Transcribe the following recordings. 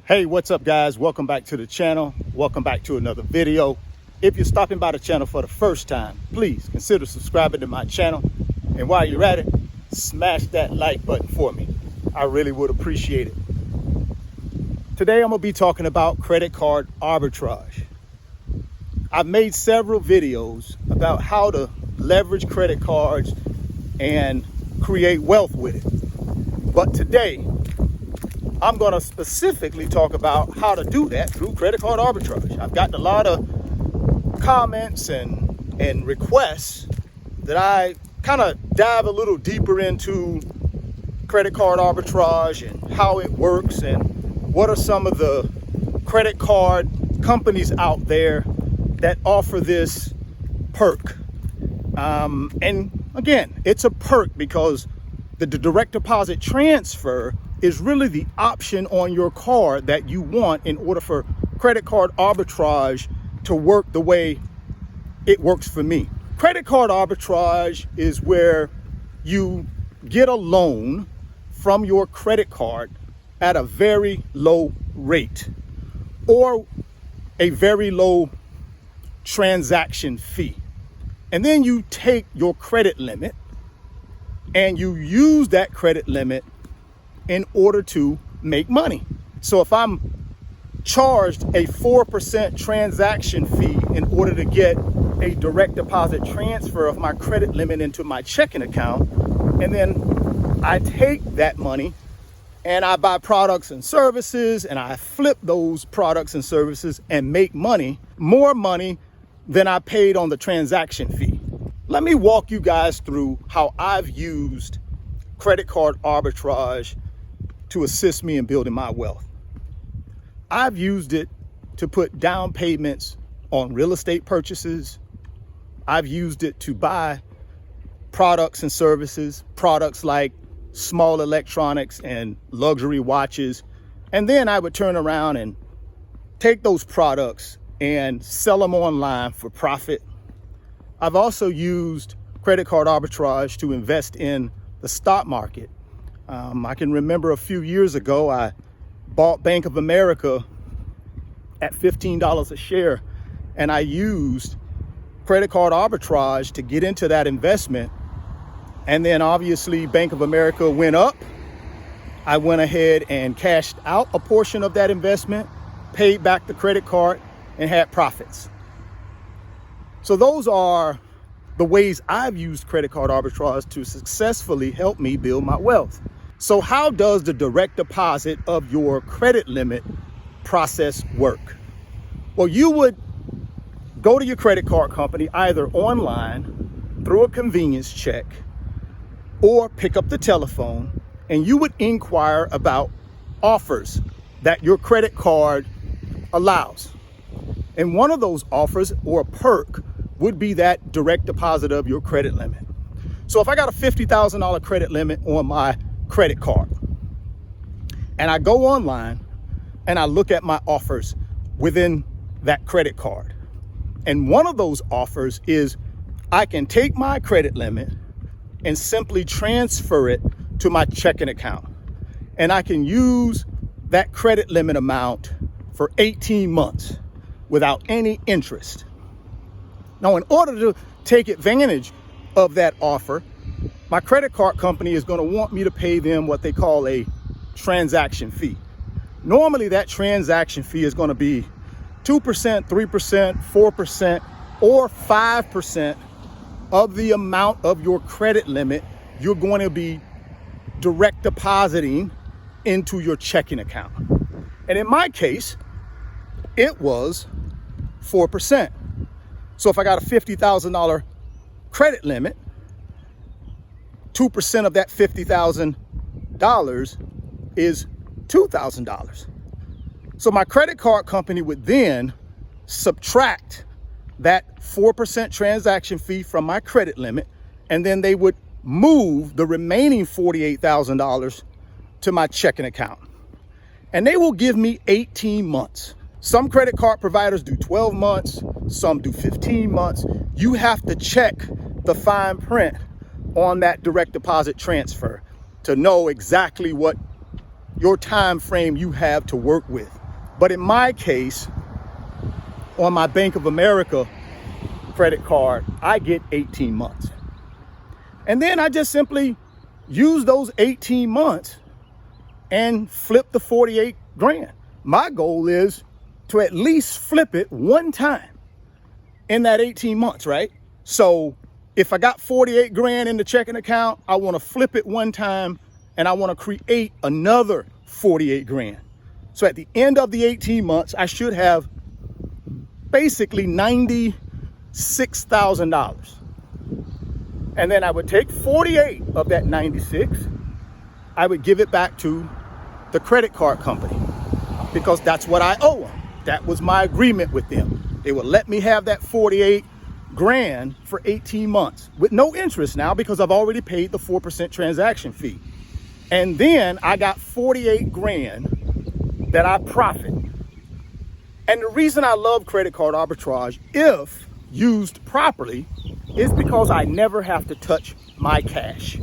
Hey, what's up guys? Welcome back to the channel. Welcome back to another video. If you're stopping by the channel for the first time, please consider subscribing to my channel. And while you're at it, smash that like button for me. I really would appreciate it. Today I'm gonna be talking about credit card arbitrage. I've made several videos about how to leverage credit cards and create wealth with it. But today, I'm going to specifically talk about how to do that through credit card arbitrage. I've gotten a lot of comments and requests that I kind of dive a little deeper into credit card arbitrage and how it works and what are some of the credit card companies out there that offer this perk. And again, it's a perk because the direct deposit transfer is really the option on your card that you want in order for credit card arbitrage to work the way it works for me. Credit card arbitrage is where you get a loan from your credit card at a very low rate or a very low transaction fee. And then you take your credit limit and you use that credit limit in order to make money. So if I'm charged a 4% transaction fee in order to get a direct deposit transfer of my credit limit into my checking account, and then I take that money and I buy products and services and I flip those products and services and make money, more money than I paid on the transaction fee. Let me walk you guys through how I've used credit card arbitrage to assist me in building my wealth. I've used it to put down payments on real estate purchases. I've used it to buy products and services, products like small electronics and luxury watches. And then I would turn around and take those products and sell them online for profit. I've also used credit card arbitrage to invest in the stock market. I can remember a few years ago, I bought Bank of America at $15 a share, and I used credit card arbitrage to get into that investment. And then obviously Bank of America went up. I went ahead and cashed out a portion of that investment, paid back the credit card, and had profits. So those are the ways I've used credit card arbitrage to successfully help me build my wealth. So how does the direct deposit of your credit limit process work? Well, you would go to your credit card company either online through a convenience check or pick up the telephone, and you would inquire about offers that your credit card allows. And one of those offers or a perk would be that direct deposit of your credit limit. So if I got a $50,000 credit limit on my credit card and I go online and I look at my offers within that credit card, and one of those offers is I can take my credit limit and simply transfer it to my checking account, and I can use that credit limit amount for 18 months without any interest. Now, in order to take advantage of that offer, my credit card company is going to want me to pay them what they call a transaction fee. Normally, that transaction fee is going to be 2%, 3%, 4%, or 5% of the amount of your credit limit you're going to be direct depositing into your checking account. And in my case, it was 4%. So if I got a $50,000 credit limit, 2% of that $50,000 is $2,000. So my credit card company would then subtract that 4% transaction fee from my credit limit, and then they would move the remaining $48,000 to my checking account. And they will give me 18 months. Some credit card providers do 12 months, some do 15 months. You have to check the fine print on that direct deposit transfer to know exactly what your time frame you have to work with. But in my case, on my Bank of America credit card, I get 18 months. And then I just simply use those 18 months and flip the 48 grand. My goal is to at least flip it one time in that 18 months, right? So if I got 48 grand in the checking account, I want to flip it one time and I want to create another 48 grand. So at the end of the 18 months, I should have basically $96,000. And then I would take 48 of that 96. I would give it back to the credit card company because that's what I owe them. That was my agreement with them. They would let me have that 48 grand for 18 months with no interest now because I've already paid the 4% transaction fee. And then I got 48 grand that I profit. And the reason I love credit card arbitrage, if used properly, is because I never have to touch my cash.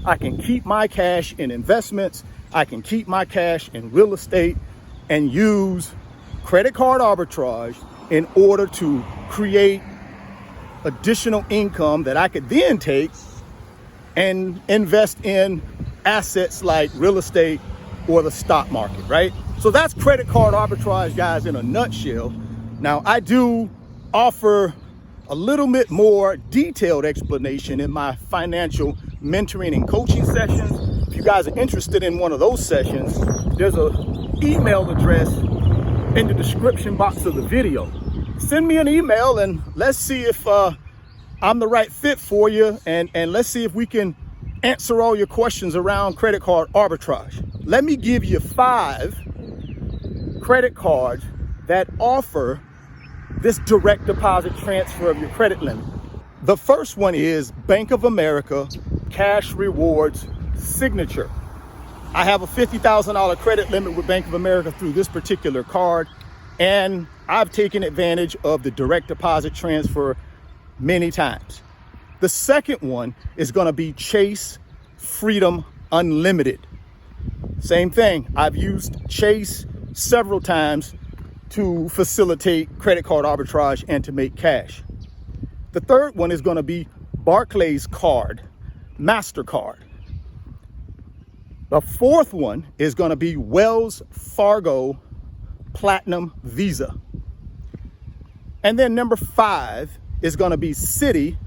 I can keep my cash in investments. I can keep my cash in real estate and use credit card arbitrage in order to create additional income that I could then take and invest in assets like real estate or the stock market, right? So that's credit card arbitrage, guys, in a nutshell. Now, I do offer a little bit more detailed explanation in my financial mentoring and coaching sessions. If you guys are interested in one of those sessions, there's an email address in the description box of the video. Send me an email and let's see if I'm the right fit for you, and let's see if we can answer all your questions around credit card arbitrage. Let me give you 5 credit cards that offer this direct deposit transfer of your credit limit. The first one is Bank of America Cash Rewards Signature. I have a $50,000 credit limit with Bank of America through this particular card, and I've taken advantage of the direct deposit transfer many times. The second one is going to be Chase Freedom Unlimited. Same thing. I've used Chase several times to facilitate credit card arbitrage and to make cash. The third one is going to be Barclaycard, MasterCard. The fourth one is going to be Wells Fargo Platinum Visa. And then number 5 is going to be Citi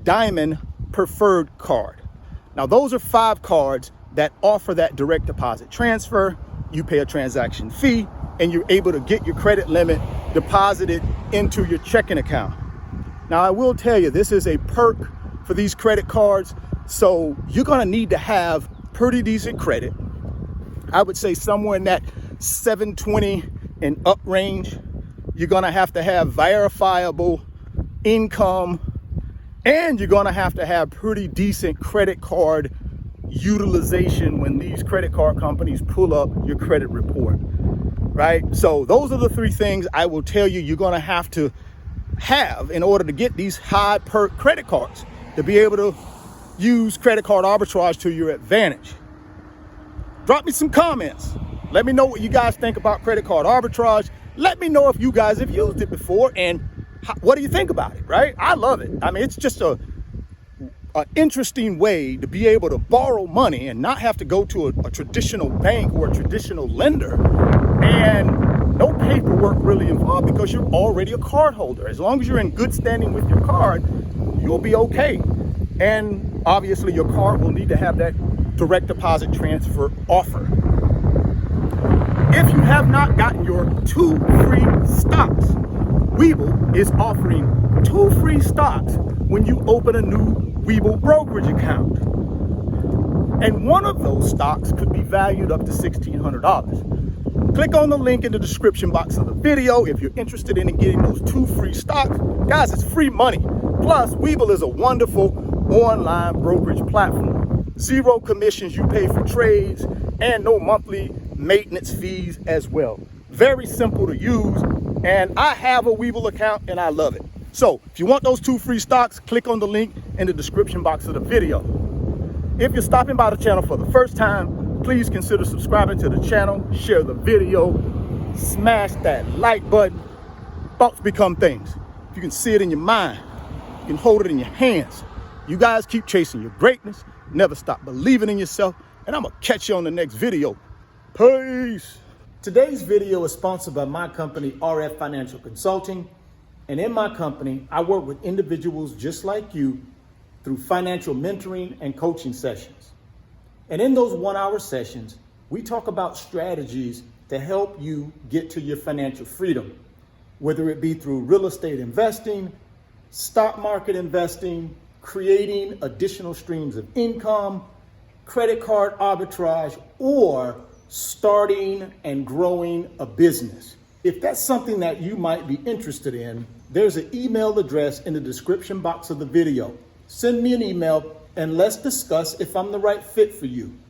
Diamond Preferred Card. Now, those are 5 cards that offer that direct deposit transfer. You pay a transaction fee and you're able to get your credit limit deposited into your checking account. Now, I will tell you, this is a perk for these credit cards. So you're going to need to have pretty decent credit. I would say somewhere in that 720 and up range. You're going to have verifiable income, and you're going to have pretty decent credit card utilization when these credit card companies pull up your credit report, right? So those are the 3 things I will tell you you're going to have in order to get these high perk credit cards, to be able to use credit card arbitrage to your advantage. Drop me some comments. Let me know what you guys think about credit card arbitrage. Let me know if you guys have used it before and what do you think about it, right? I love it. I mean, it's just an interesting way to be able to borrow money and not have to go to a traditional bank or a traditional lender, and no paperwork really involved because you're already a card holder. As long as you're in good standing with your card, you'll be okay. And obviously your card will need to have that direct deposit transfer offer. If you have not gotten your 2 free stocks, Webull is offering 2 free stocks when you open a new Webull brokerage account. And one of those stocks could be valued up to $1,600. Click on the link in the description box of the video if you're interested in getting those 2 free stocks. Guys, it's free money. Plus, Webull is a wonderful online brokerage platform. 0 commissions you pay for trades and no monthly maintenance fees as well. Very simple to use, and I have a Webull account and I love it. So if you want those 2 free stocks, click on the link in the description box of the video. If you're stopping by the channel for the first time, please consider subscribing to the channel, share the video, smash that like button. Thoughts become things. You can see it in your mind. You can hold it in your hands. You guys keep chasing your greatness. Never stop believing in yourself. And I'm going to catch you on the next video. Peace. Today's video is sponsored by my company, RF Financial Consulting. And in my company, I work with individuals just like you through financial mentoring and coaching sessions. And in those 1-hour sessions, we talk about strategies to help you get to your financial freedom, whether it be through real estate investing, stock market investing, creating additional streams of income, credit card arbitrage, or starting and growing a business. If that's something that you might be interested in, there's an email address in the description box of the video. Send me an email and let's discuss if I'm the right fit for you.